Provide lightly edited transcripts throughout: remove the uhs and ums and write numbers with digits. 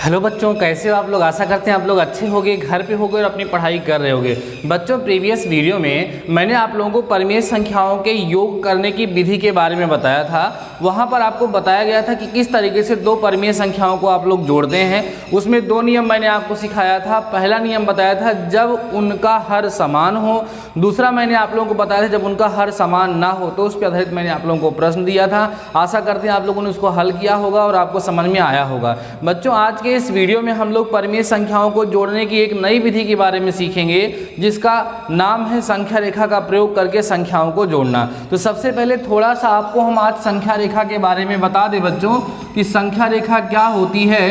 Hello बच्चों, कैसे हो आप लोग। आशा करते हैं आप लोग अच्छे होंगे, घर पे होंगे और अपनी पढ़ाई कर रहे होंगे। बच्चों, प्रीवियस वीडियो में मैंने आप लोगों को परिमेय संख्याओं के योग करने की विधि के बारे में बताया था। वहाँ पर आपको बताया गया था कि किस तरीके से दो परिमेय संख्याओं को आप लोग जोड़ते हैं। उसमें दो नियम मैंने आपको सिखाया था। पहला नियम बताया था जब उनका हर समान हो, दूसरा मैंने आप लोगों को बताया था जब उनका हर समान ना हो। तो उस पर आधारित मैंने आप लोगों को प्रश्न दिया था। आशा करते हैं आप लोगों ने उसको हल किया होगा और आपको समझ में आया होगा। बच्चों, आज के इस वीडियो में हम लोग परिमेय संख्याओं को जोड़ने की एक नई विधि के बारे में सीखेंगे, जिसका नाम है संख्या रेखा का प्रयोग करके संख्याओं को जोड़ना। तो सबसे पहले थोड़ा सा आपको हम आज संख्या रेखा के बारे में बता दें बच्चों कि संख्या रेखा क्या होती है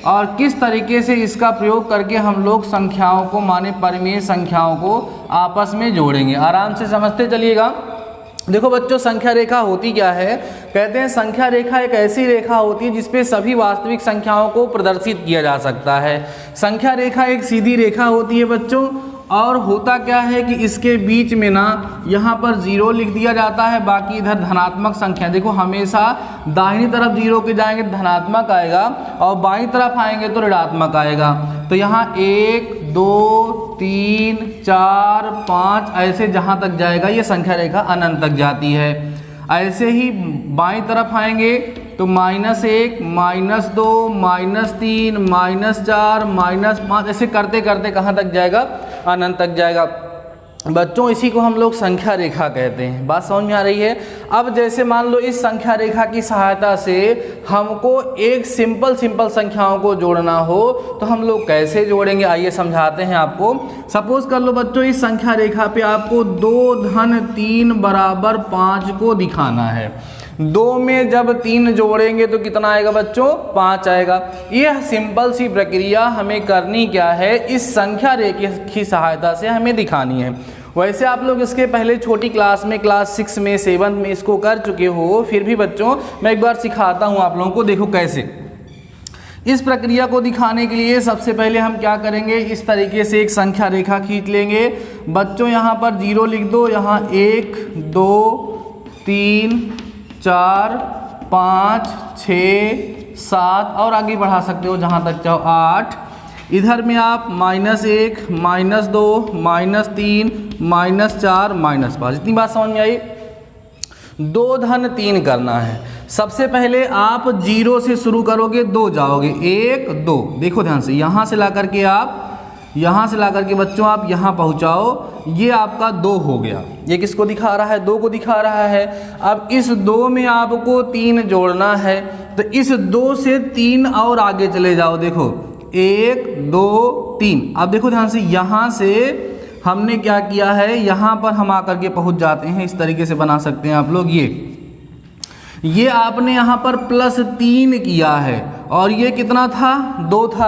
और किस तरीके से इसका प्रयोग करके हम लोग संख्याओं को, माने परिमेय संख्याओं को आपस में जोड़ेंगे। आराम से समझते चलिएगा। देखो बच्चों, संख्या रेखा होती क्या है। कहते हैं संख्या रेखा एक ऐसी रेखा होती है जिसपे सभी वास्तविक संख्याओं को प्रदर्शित किया जा सकता है। संख्या रेखा एक सीधी रेखा होती है बच्चों, और होता क्या है कि इसके बीच में ना यहाँ पर जीरो लिख दिया जाता है, बाकी इधर धनात्मक संख्या। देखो हमेशा दाहिनी तरफ जीरो के जाएंगे तो धनात्मक आएगा और बाईं तरफ आएंगे तो ऋणात्मक आएगा। तो यहाँ 1 2 3 4 5 ऐसे जहाँ तक जाएगा ये संख्या रेखा अनंत तक जाती है। ऐसे ही बाईं तरफ आएंगे तो -1 -2 -3 -4 -5 ऐसे करते करते कहाँ तक जाएगा, अनंत तक जाएगा। बच्चों, इसी को हम लोग संख्या रेखा कहते हैं। बात समझ में आ रही है। अब जैसे मान लो इस संख्या रेखा की सहायता से हमको एक सिंपल संख्याओं को जोड़ना हो तो हम लोग कैसे जोड़ेंगे, आइए समझाते हैं आपको। सपोज कर लो बच्चों, इस संख्या रेखा पे आपको 2 धन 3 बराबर 5 को दिखाना है। 2 में जब 3 जोड़ेंगे तो कितना आएगा बच्चों, 5 आएगा। यह सिंपल सी प्रक्रिया हमें करनी क्या है, इस संख्या रेखा की सहायता से हमें दिखानी है। वैसे आप लोग इसके पहले छोटी क्लास में, क्लास 6 में 7 में इसको कर चुके हो, फिर भी बच्चों मैं एक बार सिखाता हूँ आप लोगों को। देखो कैसे इस प्रक्रिया को दिखाने के लिए सबसे पहले हम क्या करेंगे, इस तरीके से एक संख्या रेखा खींच लेंगे। बच्चों यहाँ पर 0 लिख दो, यहाँ 1 2 3 4 5 6 7 और आगे बढ़ा सकते हो जहाँ तक चाहो 8। इधर में आप -1 -2 -3 -4 -5। इतनी बात समझ में आई। 2 धन 3 करना है। सबसे पहले आप 0 से शुरू करोगे, 2 जाओगे, 1 2। देखो ध्यान से, यहाँ से ला करके आप, यहाँ से ला करके बच्चों आप यहाँ पहुँचाओ, ये आपका 2 हो गया। ये किसको दिखा रहा है, 2 को दिखा रहा है। अब इस 2 में आपको 3 जोड़ना है, तो इस 2 से 3 और आगे चले जाओ। देखो 1 2 3। अब देखो ध्यान से, यहाँ से हमने क्या किया है, यहाँ पर हम आकर के पहुँच जाते हैं। इस तरीके से बना सकते हैं आप लोग। ये आपने यहाँ पर +3 किया है और ये कितना था, 2 था।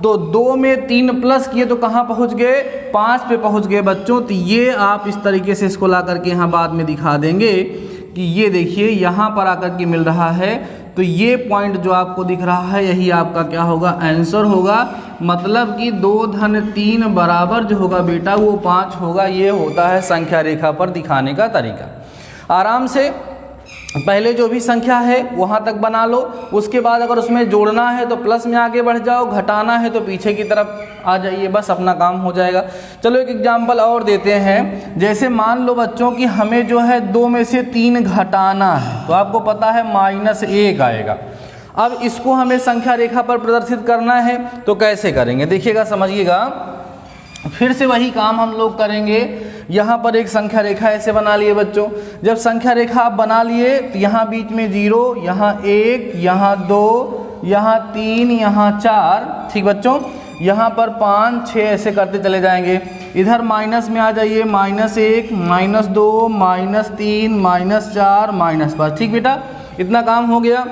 तो 2 में 3 प्लस किए तो कहाँ पहुँच गए, 5 पे पहुँच गए बच्चों। तो ये आप इस तरीके से इसको ला करके यहाँ बाद में दिखा देंगे कि ये देखिए यहाँ पर आकर के मिल रहा है। तो ये पॉइंट जो आपको दिख रहा है यही आपका क्या होगा, आंसर होगा। मतलब कि 2 धन 3 बराबर जो होगा बेटा वो 5 होगा। ये होता है संख्या रेखा पर दिखाने का तरीका। आराम से पहले जो भी संख्या है वहाँ तक बना लो। उसके बाद अगर उसमें जोड़ना है तो प्लस में आगे बढ़ जाओ, घटाना है तो पीछे की तरफ आ जाइए, बस अपना काम हो जाएगा। चलो एक एग्जांपल और देते हैं। जैसे मान लो बच्चों कि हमें जो है 2 में से 3 घटाना है, तो आपको पता है -1 आएगा। अब इसको हमें संख्या रेखा पर प्रदर्शित करना है, तो कैसे करेंगे देखिएगा, समझिएगा। फिर से वही काम हम लोग करेंगे। यहाँ पर एक संख्या रेखा ऐसे बना लिए बच्चों। जब संख्या रेखा आप बना लिए तो यहाँ बीच में 0, यहाँ 1, यहाँ 2, यहाँ 3, यहाँ 4। ठीक बच्चों, यहाँ पर 5 6 ऐसे करते चले जाएंगे। इधर माइनस में आ जाइए, -1 -2 -3 -4 -5। ठीक बेटा, इतना काम हो गया।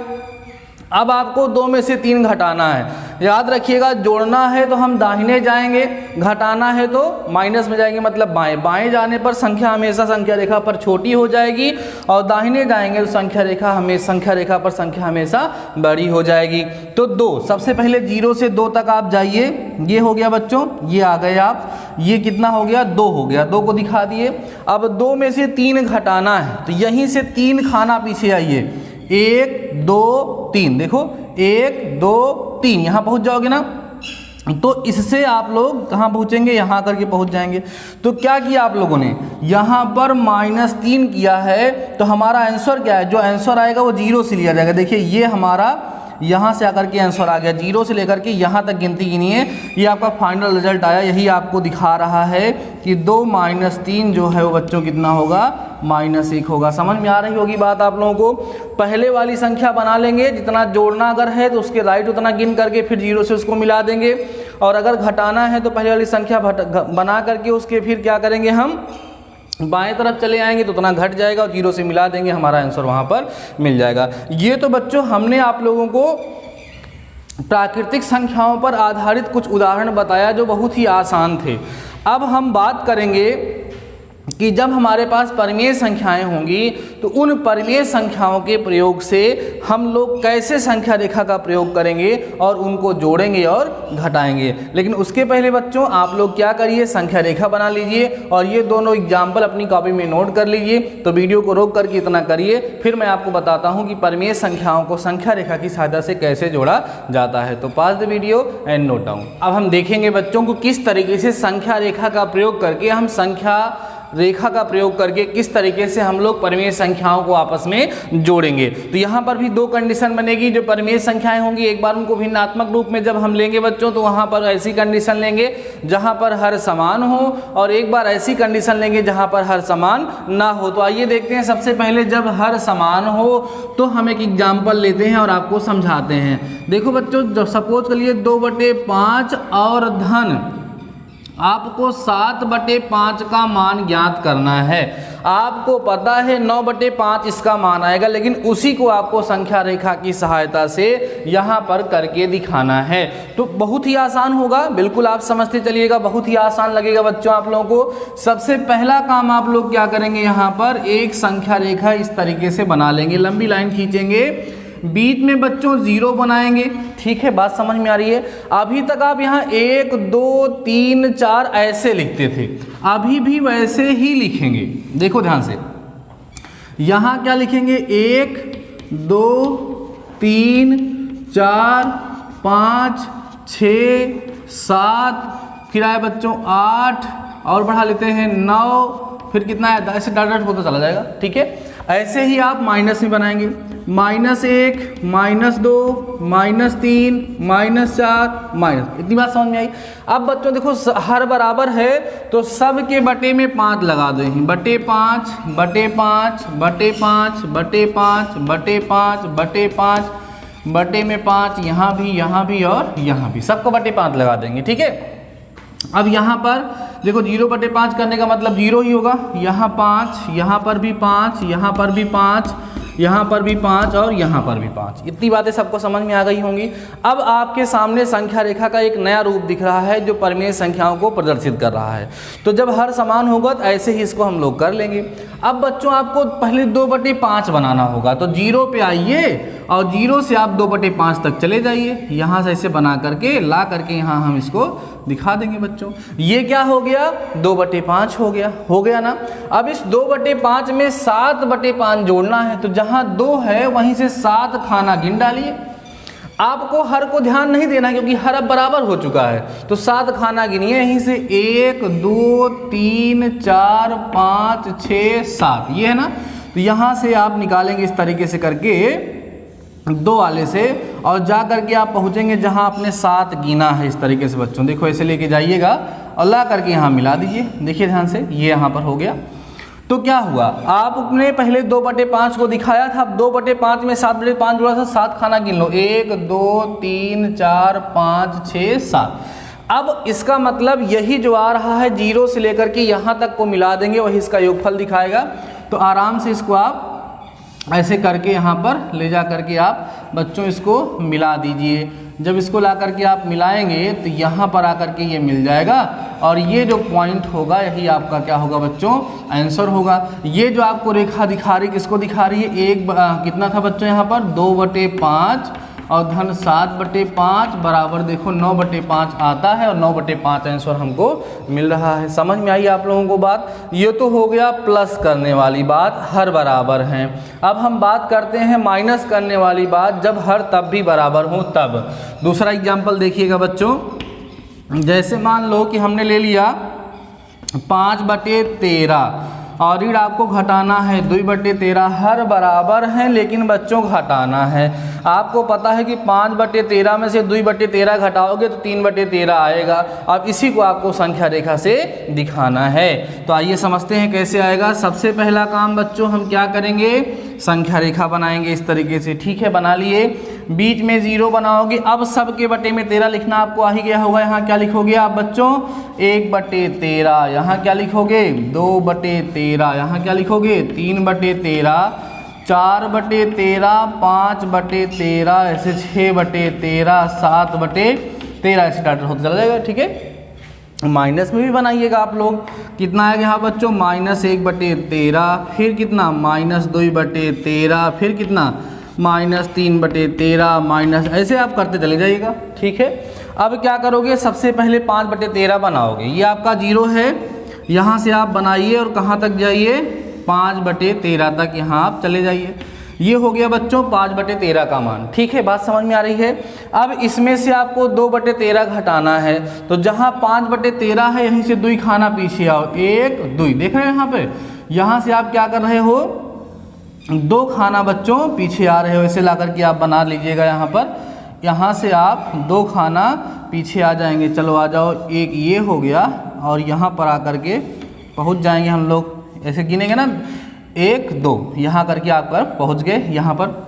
अब आपको 2 में से 3 घटाना है। याद रखिएगा, जोड़ना है तो हम दाहिने जाएंगे, घटाना है तो माइनस में जाएंगे, मतलब बाएं। बाएं जाने पर संख्या हमेशा संख्या रेखा पर छोटी हो जाएगी और दाहिने जाएंगे तो संख्या रेखा पर संख्या हमेशा बड़ी हो जाएगी। तो 2, सबसे पहले 0 से 2 तक आप जाइए। ये हो गया बच्चों, ये आ गए आप। ये कितना हो गया, 2 हो गया। 2 को दिखा दिए। अब 2 में से 3 घटाना है तो यहीं से 3 खाना पीछे आइए, 1 2 3। देखो 1 2 3 यहाँ पहुँच जाओगे ना। तो इससे आप लोग कहाँ पहुँचेंगे, यहाँ करके पहुँच जाएंगे। तो क्या किया आप लोगों ने, यहाँ पर -3 किया है, तो हमारा आंसर क्या है, जो आंसर आएगा वो 0 से लिया जाएगा। देखिए ये हमारा यहाँ से आकर के आंसर आ गया, 0 से लेकर के यहाँ तक गिनती गिनी है, ये आपका फाइनल रिजल्ट आया। यही आपको दिखा रहा है कि 2 - 3 जो है वो बच्चों कितना होगा, -1 होगा। समझ में आ रही होगी बात आप लोगों को। पहले वाली संख्या बना लेंगे, जितना जोड़ना अगर है तो उसके राइट उतना गिन करके फिर 0 से उसको मिला देंगे, और अगर घटाना है तो पहले वाली संख्या बना करके उसके फिर क्या करेंगे, हम बाएं तरफ चले आएंगे तो उतना घट जाएगा और 0 से मिला देंगे, हमारा आंसर वहाँ पर मिल जाएगा। ये तो बच्चों हमने आप लोगों को प्राकृतिक संख्याओं पर आधारित कुछ उदाहरण बताया जो बहुत ही आसान थे। अब हम बात करेंगे कि जब हमारे पास परिमेय संख्याएं होंगी तो उन परिमेय संख्याओं के प्रयोग से हम लोग कैसे संख्या रेखा का प्रयोग करेंगे और उनको जोड़ेंगे और घटाएंगे। लेकिन उसके पहले बच्चों आप लोग क्या करिए, संख्या रेखा बना लीजिए और ये दोनों एग्जाम्पल अपनी कॉपी में नोट कर लीजिए। तो वीडियो को रोक करके इतना करिए, फिर मैं आपको बताता हूँ कि परिमेय संख्याओं को संख्या रेखा की सहायता से कैसे जोड़ा जाता है। तो pause the video and note down. अब हम देखेंगे बच्चों को किस तरीके से संख्या रेखा का प्रयोग करके हम संख्या रेखा का प्रयोग करके किस तरीके से हम लोग परिमेय संख्याओं को आपस में जोड़ेंगे। तो यहाँ पर भी 2 कंडीशन बनेगी। जो परिमेय संख्याएं होंगी एक बार उनको भिन्नात्मक रूप में जब हम लेंगे बच्चों तो वहाँ पर ऐसी कंडीशन लेंगे जहाँ पर हर समान हो, और एक बार ऐसी कंडीशन लेंगे जहाँ पर हर समान ना हो। तो आइए देखते हैं, सबसे पहले जब हर समान हो तो हम एक एग्जाम्पल लेते हैं और आपको समझाते हैं। देखो बच्चों, जब सपोज करिए 2/5 और धन आपको 7/5 का मान ज्ञात करना है। आपको पता है 9/5 इसका मान आएगा, लेकिन उसी को आपको संख्या रेखा की सहायता से यहाँ पर करके दिखाना है। तो बहुत ही आसान होगा, बिल्कुल आप समझते चलिएगा, बहुत ही आसान लगेगा बच्चों आप लोगों को। सबसे पहला काम आप लोग क्या करेंगे, यहाँ पर एक संख्या रेखा इस तरीके से बना लेंगे, लंबी लाइन खींचेंगे, बीच में बच्चों 0 बनाएंगे। ठीक है, बात समझ में आ रही है। अभी तक आप यहाँ 1 2 3 4 ऐसे लिखते थे, अभी भी वैसे ही लिखेंगे। देखो ध्यान से, यहाँ क्या लिखेंगे, 1 2 3 4 5 6 7, फिर आए बच्चों 8, और बढ़ा लेते हैं 9, फिर कितना है, ऐसे डॉट डॉट होता चला जाएगा। ठीक है, ऐसे ही आप माइनस में बनाएंगे, -1 -2 -3 -4 इतनी बात समझ में आई। अब बच्चों देखो हर बराबर है तो सब के बटे में 5 लगा दो, बटे 5 बटे 5 बटे 5 बटे 5 बटे 5 बटे 5 बटे में 5, यहाँ भी और यहाँ भी, सबको बटे 5 लगा देंगे। ठीक है, अब यहाँ पर देखो 0/5 करने का मतलब 0 ही होगा। यहाँ 5, यहाँ पर भी 5, यहाँ पर भी 5, यहाँ पर भी 5 और यहाँ पर भी 5। इतनी बातें सबको समझ में आ गई होंगी। अब आपके सामने संख्या रेखा का एक नया रूप दिख रहा है जो परिमेय संख्याओं को प्रदर्शित कर रहा है। तो जब हर समान होगा तो ऐसे ही इसको हम लोग कर लेंगे। अब बच्चों आपको पहले 2/5 बनाना होगा, तो 0 पे आइए और 0 से आप 2/5 तक चले जाइए। यहाँ से ऐसे बना करके ला करके यहाँ हम इसको दिखा देंगे बच्चों। ये क्या हो गया, 2/5 हो गया ना। अब इस 2/5 में 7/5 जोड़ना है, तो जहाँ 2 है वहीं से 7 खाना गिन डालिए। आपको हर को ध्यान नहीं देना क्योंकि हर अब बराबर हो चुका है, तो 7 खाना गिनिए यहीं से, 1 2 3 4 5 6 7, ये है ना। तो यहाँ से आप निकालेंगे इस तरीके से करके 2 वाले से, और जा करके आप पहुँचेंगे जहाँ आपने 7 गिना है। इस तरीके से बच्चों देखो ऐसे लेके जाइएगा और ला करके यहाँ मिला दीजिए। देखिए ध्यान से, ये यहाँ पर हो गया। तो क्या हुआ, आपने पहले 2/5 को दिखाया था, अब 2/5 में 7/5 जोड़ा था, 7 खाना गिन लो, 1 2 3 4 5 6 7। अब इसका मतलब यही जो आ रहा है 0 से लेकर के यहाँ तक को मिला देंगे, वही इसका योगफल दिखाएगा। तो आराम से इसको आप ऐसे करके यहाँ पर ले जा करके आप बच्चों इसको मिला दीजिए। जब इसको ला करके आप मिलाएंगे तो यहाँ पर आकर के ये मिल जाएगा, और ये जो पॉइंट होगा यही आपका क्या होगा बच्चों, आंसर होगा। ये जो आपको रेखा दिखा रही, किसको दिखा रही है, कितना था बच्चों यहाँ पर, 2/5 और धन 7/5 बराबर देखो 9/5 आता है और 9/5 आंसर हमको मिल रहा है। समझ में आई आप लोगों को बात? ये तो हो गया प्लस करने वाली बात, हर बराबर हैं। अब हम बात करते हैं माइनस करने वाली बात, जब हर तब भी बराबर हो तब। दूसरा एग्जाम्पल देखिएगा बच्चों, जैसे मान लो कि हमने ले लिया 5/13 और ऋण आपको घटाना है 2/13, हर बराबर हैं लेकिन बच्चों घटाना है। आपको पता है कि 5/13 में से 2/13 घटाओगे तो 3/13 आएगा। अब इसी को आपको संख्या रेखा से दिखाना है। तो आइए समझते हैं कैसे आएगा। सबसे पहला काम बच्चों हम क्या करेंगे, संख्या रेखा बनाएंगे इस तरीके से। ठीक है, बना लिए। बीच में 0 बनाओगे। अब सब के बटे में 13 लिखना आपको आ ही गया होगा। यहाँ क्या लिखोगे आप बच्चों, 1/13। यहाँ क्या लिखोगे, 2/13। यहाँ क्या लिखोगे, 3/13, 4/13, 5/13, ऐसे 6/13, 7/13, ऐसे स्टार्टर होता चला जाएगा। ठीक है, माइनस में भी बनाइएगा आप लोग। कितना आएगा यहाँ बच्चों, -1/13, फिर कितना, -2/13, फिर कितना, -3/13, माइनस, ऐसे आप करते चले जाइएगा। ठीक है, अब क्या करोगे, सबसे पहले 5/13 बनाओगे। ये आपका 0 है, यहाँ से आप बनाइए और कहाँ तक जाइए, 5/13 तक यहाँ आप चले जाइए। ये हो गया बच्चों 5/13 का मान। ठीक है, बात समझ में आ रही है। अब इसमें से आपको 2/13 घटाना है, तो जहाँ 5/13 है यहीं से 2 खाना पीछे आओ, 1 2, देख रहे हैं यहाँ पे। यहाँ से आप क्या कर रहे हो, 2 खाना बच्चों पीछे आ रहे हो। ऐसे ला करके आप बना लीजिएगा यहाँ पर। यहाँ से आप 2 खाना पीछे आ जाएंगे। चलो आ जाओ, एक ये हो गया और यहाँ पर आकर के पहुँच जाएंगे हम लोग। ऐसे गिनेंगे ना, 1 2, यहाँ करके आप कर पहुँच गए यहाँ पर।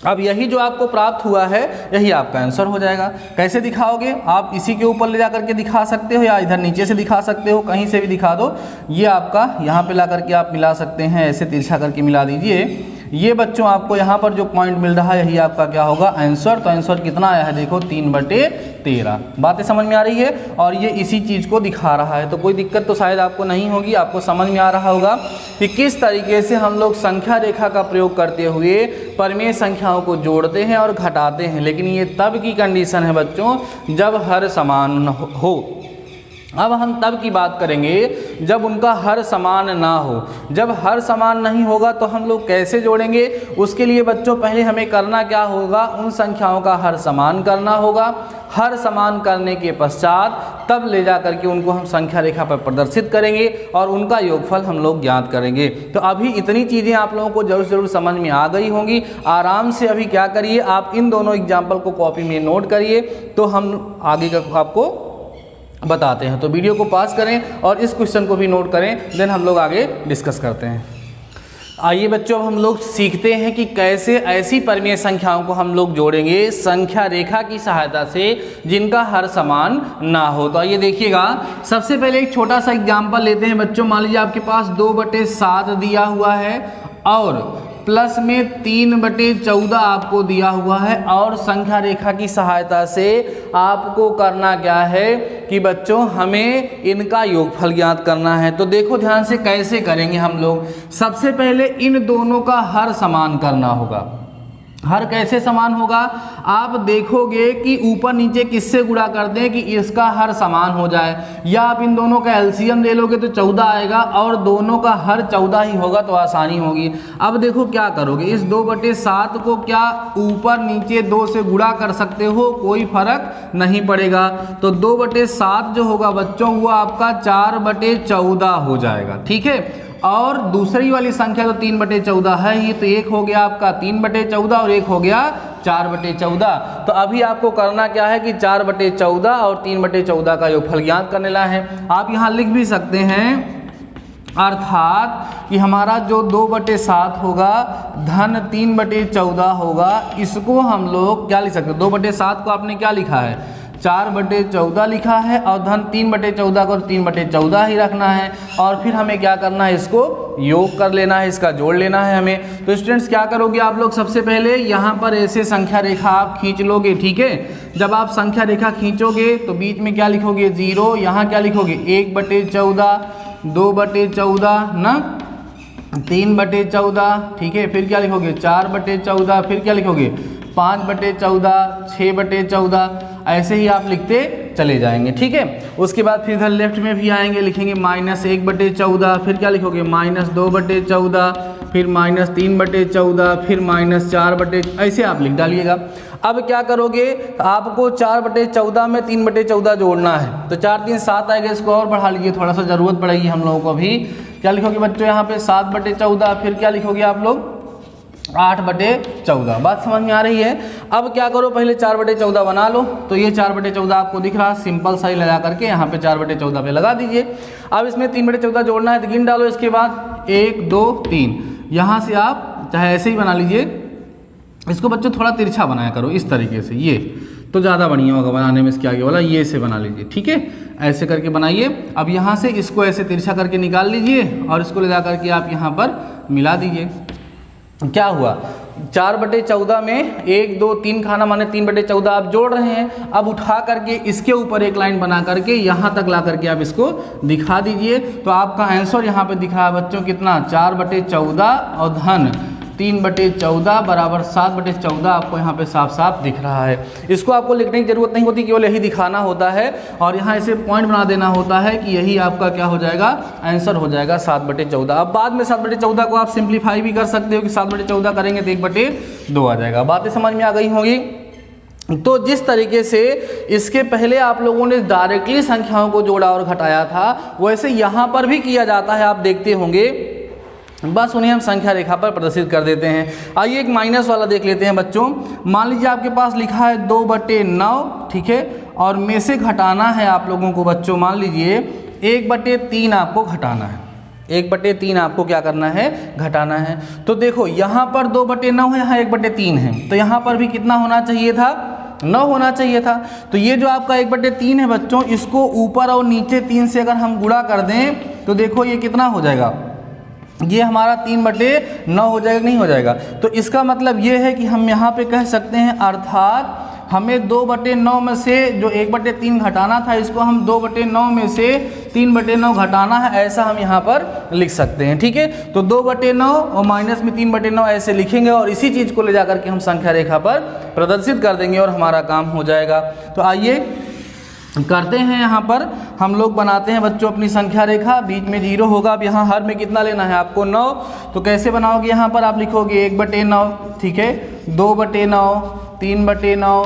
अब यही जो आपको प्राप्त हुआ है यही आपका आंसर हो जाएगा। कैसे दिखाओगे, आप इसी के ऊपर ले जा करके दिखा सकते हो या इधर नीचे से दिखा सकते हो, कहीं से भी दिखा दो। ये आपका यहाँ पे ला करके आप मिला सकते हैं, ऐसे तिरछा करके मिला दीजिए। ये बच्चों आपको यहाँ पर जो पॉइंट मिल रहा है यही आपका क्या होगा, आंसर। तो आंसर कितना आया है, देखो 3/13। बातें समझ में आ रही है, और ये इसी चीज़ को दिखा रहा है। तो कोई दिक्कत तो शायद आपको नहीं होगी, आपको समझ में आ रहा होगा कि किस तरीके से हम लोग संख्या रेखा का प्रयोग करते हुए परिमेय संख्याओं को जोड़ते हैं और घटाते हैं। लेकिन ये तब की कंडीशन है बच्चों जब हर समान हो। अब हम तब की बात करेंगे जब उनका हर समान ना हो। जब हर समान नहीं होगा तो हम लोग कैसे जोड़ेंगे, उसके लिए बच्चों पहले हमें करना क्या होगा, उन संख्याओं का हर समान करना होगा। हर समान करने के पश्चात तब ले जा करके उनको हम संख्या रेखा पर प्रदर्शित करेंगे और उनका योगफल हम लोग ज्ञात करेंगे। तो अभी इतनी चीज़ें आप लोगों को जरूर समझ में आ गई होंगी। आराम से अभी क्या करिए, आप इन दोनों एग्जाम्पल को कॉपी में नोट करिए, तो हम आगे का आपको बताते हैं। तो वीडियो को पास करें और इस क्वेश्चन को भी नोट करें, देन हम लोग आगे डिस्कस करते हैं। आइए बच्चों, अब हम लोग सीखते हैं कि कैसे ऐसी परिमेय संख्याओं को हम लोग जोड़ेंगे संख्या रेखा की सहायता से जिनका हर समान ना हो। तो आइए देखिएगा, सबसे पहले एक छोटा सा एग्जाम्पल लेते हैं बच्चों। मान लीजिए आपके पास 2/7 दिया हुआ है और प्लस में 3/14 आपको दिया हुआ है, और संख्या रेखा की सहायता से आपको करना क्या है कि बच्चों हमें इनका योगफल ज्ञात करना है। तो देखो ध्यान से कैसे करेंगे हम लोग। सबसे पहले इन दोनों का हर समान करना होगा। हर कैसे समान होगा, आप देखोगे कि ऊपर नीचे किससे गुणा कर दें कि इसका हर समान हो जाए, या आप इन दोनों का एलसीएम ले लोगे तो 14 आएगा और दोनों का हर 14 ही होगा, तो आसानी होगी। अब देखो क्या करोगे, इस 2/7 को क्या ऊपर नीचे 2 से गुणा कर सकते हो, कोई फर्क नहीं पड़ेगा। तो 2/7 जो होगा बच्चों वो आपका 4/14 हो जाएगा। ठीक है, और दूसरी वाली संख्या तो 3/14 है ही, तो एक हो गया आपका 3/14 और एक हो गया 4/14। तो अभी आपको करना क्या है कि 4/14 और 3/14 का योगफल ज्ञात करने ला है। आप यहाँ लिख भी सकते हैं, अर्थात कि हमारा जो 2/7 होगा धन 3/14 होगा, इसको हम लोग क्या लिख सकते हैं, 2/7 को आपने क्या लिखा है, 4/14 लिखा है, और धन 3/14 को 3/14 ही रखना है। और फिर हमें क्या करना है, इसको योग कर लेना है, इसका जोड़ लेना है हमें। तो स्टूडेंट्स क्या करोगे आप लोग, सबसे पहले यहाँ पर ऐसे संख्या रेखा आप खींच लोगे। ठीक है, जब आप संख्या रेखा खींचोगे तो बीच में क्या लिखोगे, 0। यहाँ क्या लिखोगे, 1/14, 2/14 ना, 3/14। ठीक है, फिर क्या लिखोगे, 4/14, फिर क्या लिखोगे, 5/14, 6/14, ऐसे ही आप लिखते चले जाएंगे। ठीक है, उसके बाद फिर इधर लेफ्ट में भी आएंगे, लिखेंगे -1/14, फिर क्या लिखोगे -2/14, फिर -3/14, फिर -4/14, ऐसे आप लिख डालिएगा। अब क्या करोगे, आपको 4/14 में 3/14 जोड़ना है, तो 4 3 7 आएगा, इसको और बढ़ा लीजिए, थोड़ा सा ज़रूरत पड़ेगी हम लोगों को अभी। क्या लिखोगे बच्चों यहाँ पे 7/14, फिर क्या लिखोगे आप लोग 8/14। बात समझ में आ रही है। अब क्या करो, पहले 4/14 बना लो, तो ये 4/14 आपको दिख रहा, सिंपल सा ही लगा करके यहाँ पे 4/14 पे लगा दीजिए। अब इसमें 3/14 जोड़ना है, तो गिन डालो। इसके बाद 1 2 3, यहाँ से आप चाहे ऐसे ही बना लीजिए, इसको बच्चों थोड़ा तिरछा बनाया करो इस तरीके से, ये तो ज़्यादा बढ़िया होगा बनाने में। इसके आगे वाला ये से बना लीजिए, ठीक है, ऐसे करके बनाइए। अब यहाँ से इसको ऐसे तिरछा करके निकाल लीजिए और इसको ले जा करके आप यहाँ पर मिला दीजिए। क्या हुआ, 4/14 में 1 2 3 खाना माने 3/14 आप जोड़ रहे हैं। अब उठा करके इसके ऊपर एक लाइन बना करके यहाँ तक ला करके आप इसको दिखा दीजिए, तो आपका आंसर यहाँ पे दिख रहा है बच्चों कितना, 4/14 और धन 3/14 बराबर 7/14 आपको यहाँ पे साफ साफ दिख रहा है। इसको आपको लिखने की जरूरत नहीं होती, केवल यही दिखाना होता है और यहाँ ऐसे पॉइंट बना देना होता है कि यही आपका क्या हो जाएगा, आंसर हो जाएगा 7/14। अब बाद में 7/14 को आप सिंप्लीफाई भी कर सकते हो कि 7/14 करेंगे तो 1/2 आ जाएगा। बातें समझ में आ गई होंगी। तो जिस तरीके से इसके पहले आप लोगों ने डायरेक्टली संख्याओं को जोड़ा और घटाया था, वैसे यहाँ पर भी किया जाता है, आप देखते होंगे। बस उन्हें हम संख्या रेखा पर प्रदर्शित कर देते हैं। आइए एक माइनस वाला देख लेते हैं बच्चों। मान लीजिए आपके पास लिखा है 2/9, ठीक है, और में से घटाना है आप लोगों को बच्चों, मान लीजिए 1/3 आपको घटाना है। 1/3 आपको क्या करना है, घटाना है। तो देखो यहाँ पर 2/9 है, यहाँ 1/3 है, तो यहाँ पर भी कितना होना चाहिए था, 9 होना चाहिए था। तो ये जो आपका 1/3 है बच्चों, इसको ऊपर और नीचे 3 से अगर हम गुणा कर दें तो देखो ये कितना हो जाएगा, ये हमारा 3/9 हो जाएगा, नहीं हो जाएगा। तो इसका मतलब ये है कि हम यहाँ पे कह सकते हैं, अर्थात हमें 2/9 में से जो 1/3 घटाना था, इसको हम 2/9 में से 3/9 घटाना है, ऐसा हम यहाँ पर लिख सकते हैं। ठीक है, तो 2/9 और माइनस में 3/9 ऐसे लिखेंगे और इसी चीज़ को ले जा करके हम संख्या रेखा पर प्रदर्शित कर देंगे और हमारा काम हो जाएगा। तो आइए करते हैं, यहाँ पर हम लोग बनाते हैं बच्चों अपनी संख्या रेखा। बीच में 0 होगा। अब यहाँ हर में कितना लेना है आपको, 9। तो कैसे बनाओगे, यहाँ पर आप लिखोगे 1/9, ठीक है, 2/9, 3/9,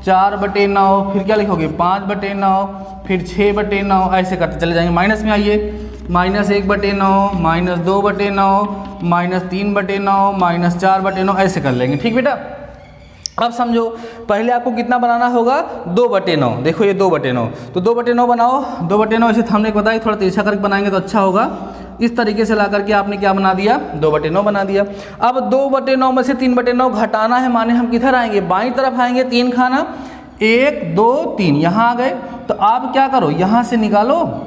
4/9, फिर क्या लिखोगे 5/9, फिर 6/9, ऐसे करते चले जाएंगे। माइनस में आइए, -1/9, -2/9, -3/9, -4/9, ऐसे कर लेंगे। ठीक बेटा, अब समझो पहले आपको कितना बनाना होगा, 2/9। देखो ये 2/9, तो 2/9 बनाओ। 2/9 ऐसे हमने बताया, थोड़ा तिरछा करके बनाएंगे तो अच्छा होगा। इस तरीके से ला करके आपने क्या बना दिया, 2/9 बना दिया। अब 2/9 में से 3/9 घटाना है, माने हम किधर आएंगे, बाईं तरफ आएंगे। 3 खाना, 1 2 3, यहाँ आ गए। तो आप क्या करो, यहाँ से निकालो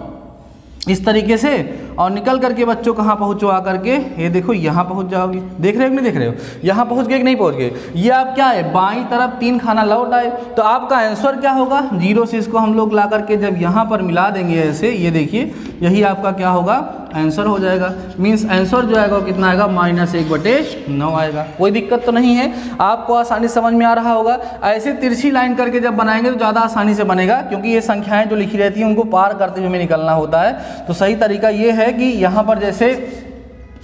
इस तरीके से, और निकल करके बच्चों कहाँ पहुँचो, आकर के ये देखो यहाँ पहुँच जाओगे। देख रहे हो कि नहीं देख रहे हो, यहाँ पहुँच गए कि नहीं पहुँच गए। ये आप क्या है, बाईं तरफ 3 खाना लौट आए। तो आपका आंसर क्या होगा, 0 से इसको हम लोग ला करके जब यहाँ पर मिला देंगे ऐसे, ये देखिए यही आपका क्या होगा, आंसर हो जाएगा। मीन्स आंसर जो आएगा वो कितना आएगा, -1/9 आएगा। कोई दिक्कत तो नहीं है, आपको आसानी समझ में आ रहा होगा। ऐसे तिरछी लाइन करके जब बनाएंगे तो ज़्यादा आसानी से बनेगा, क्योंकि ये संख्याएं जो लिखी रहती हैं उनको पार करते हुए हमें निकलना होता है। तो सही तरीका ये है कि यहाँ पर जैसे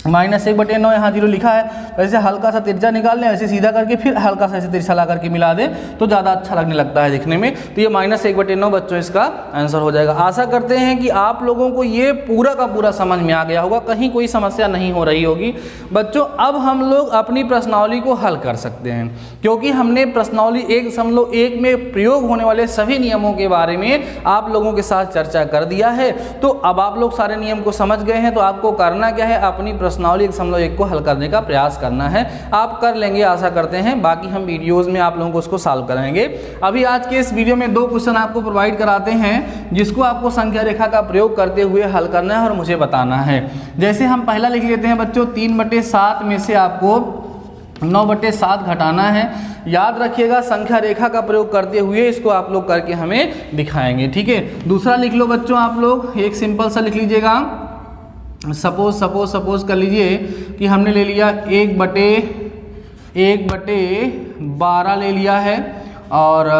-1/9 यहाँ 0 लिखा है, वैसे हल्का सा तिरछा निकाल लें, ऐसे सीधा करके फिर हल्का सा ऐसे तिरछा ला करके मिला दें तो ज़्यादा अच्छा लगने लगता है दिखने में। तो ये -1/9 बच्चों इसका आंसर हो जाएगा। आशा करते हैं कि आप लोगों को ये पूरा का पूरा समझ में आ गया होगा, कहीं कोई समस्या नहीं हो रही होगी। बच्चों अब हम लोग अपनी प्रश्नावली को हल कर सकते हैं, क्योंकि हमने प्रश्नावली 1 में प्रयोग होने वाले सभी नियमों के बारे में आप लोगों के साथ चर्चा कर दिया है। तो अब आप लोग सारे नियम को समझ गए हैं, तो आपको करना क्या है, अपनी प्रश्नावली 1.1 को हल करने का प्रयास करना है। आप कर लेंगे आशा करते हैं, बाकी हम वीडियोस में आप लोगों को उसको सॉल्व कराएंगे। अभी आज के इस वीडियो में 2 क्वेश्चन आपको प्रोवाइड कराते हैं, जिसको आपको संख्या रेखा का प्रयोग करते हुए हल करना है और मुझे बताना है। जैसे हम पहला लिख लेते हैं बच्चों, 3/7 में से आपको 9/7 घटाना है। याद रखिएगा संख्या रेखा का प्रयोग करते हुए इसको आप लोग करके हमें दिखाएंगे। ठीक है, दूसरा लिख लो बच्चों, आप लोग एक सिंपल सा लिख लीजिएगा। सपोज कर लीजिए कि हमने ले लिया 1/3 1/12 ले लिया है और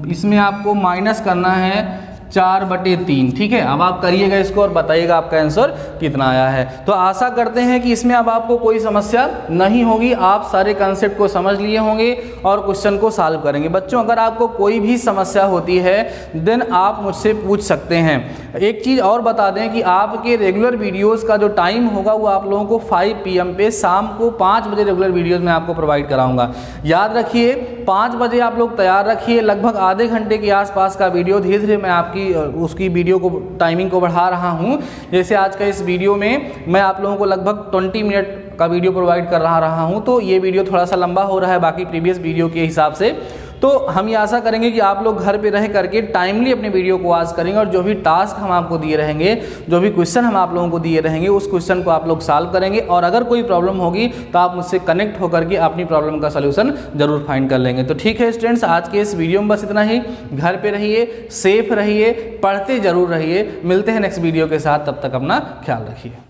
इसमें आपको माइनस करना है 4/3। ठीक है, अब आप करिएगा इसको और बताइएगा आपका आंसर कितना आया है। तो आशा करते हैं कि इसमें अब आपको कोई समस्या नहीं होगी, आप सारे कंसेप्ट को समझ लिए होंगे और क्वेश्चन को सॉल्व करेंगे। बच्चों अगर आपको कोई भी समस्या होती है देन आप मुझसे पूछ सकते हैं। एक चीज़ और बता दें कि आपके रेगुलर वीडियोस का जो टाइम होगा वो आप लोगों को 5 PM पे शाम को 5 बजे रेगुलर वीडियोस में आपको प्रोवाइड कराऊंगा। याद रखिए 5 बजे आप लोग तैयार रखिए, लगभग आधे घंटे के आसपास का वीडियो। धीरे धीरे मैं आपकी उसकी वीडियो को टाइमिंग को बढ़ा रहा हूं। जैसे आज का इस वीडियो में मैं आप लोगों को लगभग 20 मिनट का वीडियो प्रोवाइड कर रहा हूं, तो ये वीडियो थोड़ा सा लंबा हो रहा है बाकी प्रीवियस वीडियो के हिसाब से। तो हम ये आशा करेंगे कि आप लोग घर पे रह करके टाइमली अपने वीडियो को वॉच करेंगे और जो भी टास्क हम आपको दिए रहेंगे, जो भी क्वेश्चन हम आप लोगों को दिए रहेंगे, उस क्वेश्चन को आप लोग सॉल्व करेंगे। और अगर कोई प्रॉब्लम होगी तो आप मुझसे कनेक्ट होकर के अपनी प्रॉब्लम का सलूशन जरूर फाइंड कर लेंगे। तो ठीक है स्टूडेंट्स, आज के इस वीडियो में बस इतना ही। घर पे रहिए, सेफ रहिए, पढ़ते जरूर रहिए। मिलते हैं नेक्स्ट वीडियो के साथ, तब तक अपना ख्याल रखिए।